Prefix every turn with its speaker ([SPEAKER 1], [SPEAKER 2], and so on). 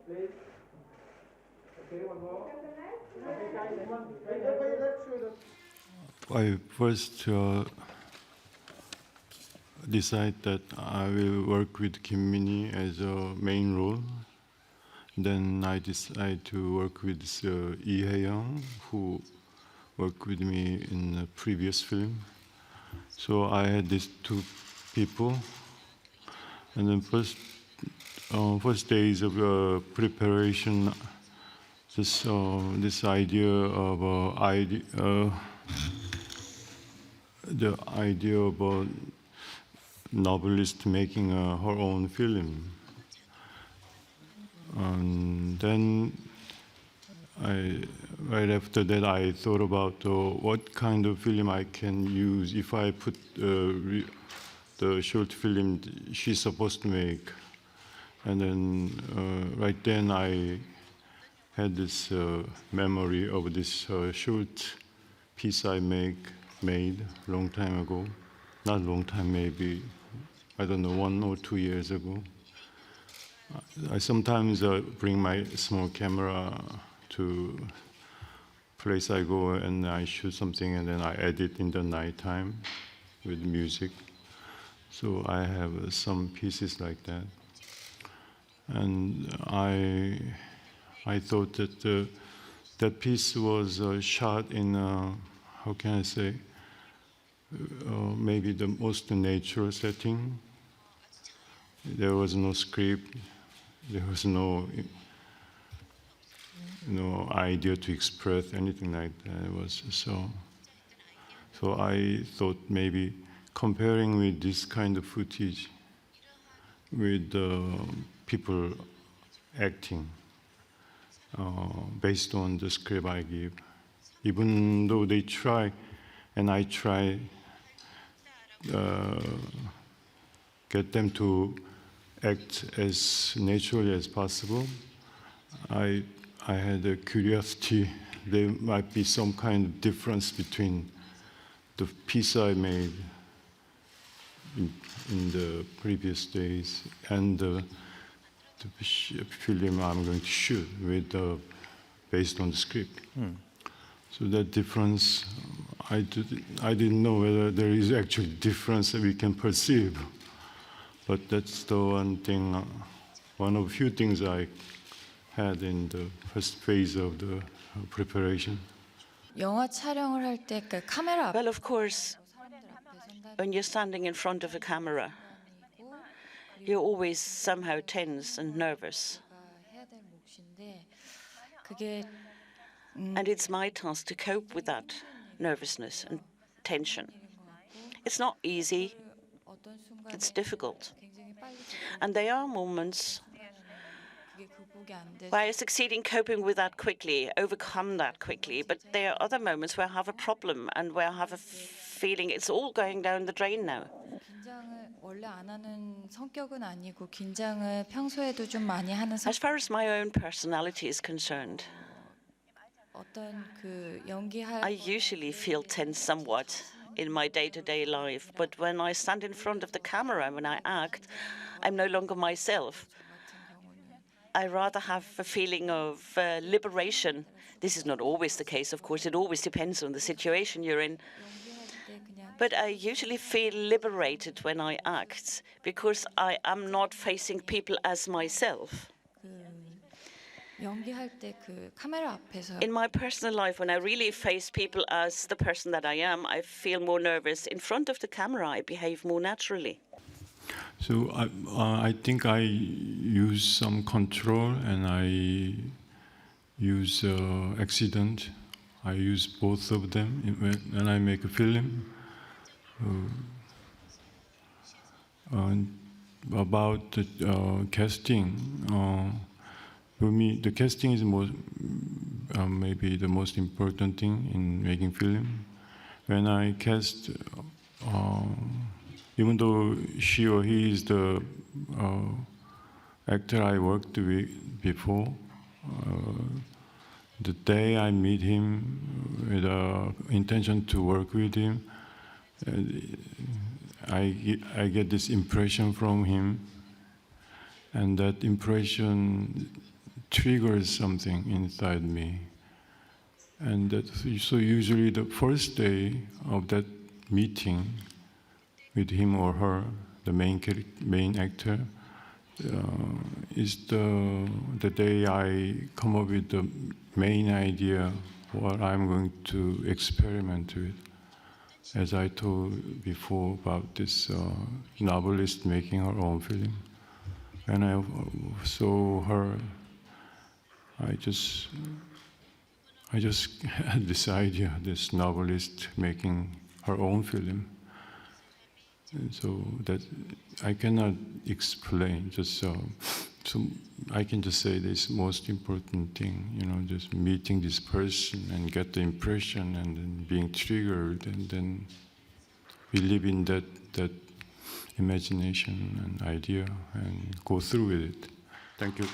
[SPEAKER 1] Please. Okay, one more.
[SPEAKER 2] I first decided that I will work with Kim Min-hee as a main role. Then I decided to work with Lee who worked with me in the previous film. So I had these two people, and then first days of preparation, this idea of the idea about novelist making her own film, and then right after that I thought about what kind of film I can use if I put the short film she's supposed to make, and then right then I had this memory of this short piece I made long time ago, not long time, maybe, I don't know, 1 or 2 years ago. I sometimes bring my small camera to place I go and I shoot something and then I edit in the nighttime with music. So I have some pieces like that. And I thought that that piece was shot in, how can I say, maybe the most natural setting. There was no script, there was no idea to express anything like that. It was so I thought maybe comparing with this kind of footage with people acting based on the script I give, even though they try and I try get them to act as naturally as possible, I had a curiosity. There might be some kind of difference between the piece I made in the previous days and the film I'm going to shoot with based on the script. So that difference, I didn't know whether there is actually difference that we can perceive. But that's the one thing, one of the few things I had in the first phase of the preparation.
[SPEAKER 3] 영화 촬영을 할 때 그 카메라
[SPEAKER 4] Well, of course, when you're standing in front of a camera, you're always somehow tense and nervous.
[SPEAKER 3] 해야 될 몫인데 그게
[SPEAKER 4] And it's my task to cope with that nervousness and tension. It's not easy,
[SPEAKER 3] 어떤 순간에
[SPEAKER 4] it's difficult.
[SPEAKER 3] 굉장히 빨리
[SPEAKER 4] And there are moments
[SPEAKER 3] 그게 극복이 안 돼서
[SPEAKER 4] where I succeed in coping with that quickly, overcome that quickly. But there are other moments where I have a problem and where I have a feeling it's all going down the drain now.
[SPEAKER 3] 긴장을 원래 안 하는 성격은 아니고 긴장을 평소에도 좀 많이 하는
[SPEAKER 4] As far as my own personality is concerned,
[SPEAKER 3] 어떤 그 연기할
[SPEAKER 4] I usually feel tense somewhat in my day-to-day life. But when I stand in front of the camera, when I act, I'm no longer myself. I rather have a feeling of liberation. This is not always the case, of course. It always depends on the situation you're in. But I usually feel liberated when I act because I am not facing people as myself.
[SPEAKER 3] 연기할 때 그 카메라 앞에서
[SPEAKER 4] In my personal life, when I really face people as the person that I am, I feel more nervous. In front of the camera, I behave more naturally.
[SPEAKER 2] So I think I use some control and I use accident. I use both of them when I make a film. About the casting, for me, the casting is maybe the most important thing in making film. When I cast, even though she or he is the actor I worked with before, the day I meet him with the intention to work with him, I get this impression from him, and that impression triggers something inside me. And that, so usually the first day of that meeting with him or her, the main actor, is the day I come up with the main idea what I'm going to experiment with. As I told before about this novelist making her own film. When I saw her, I just had this idea, this novelist making her own film. And so that I cannot explain, just so I can just say this most important thing, just meeting this person and get the impression and then being triggered, and then we live in that imagination and idea and go through with it. Thank you.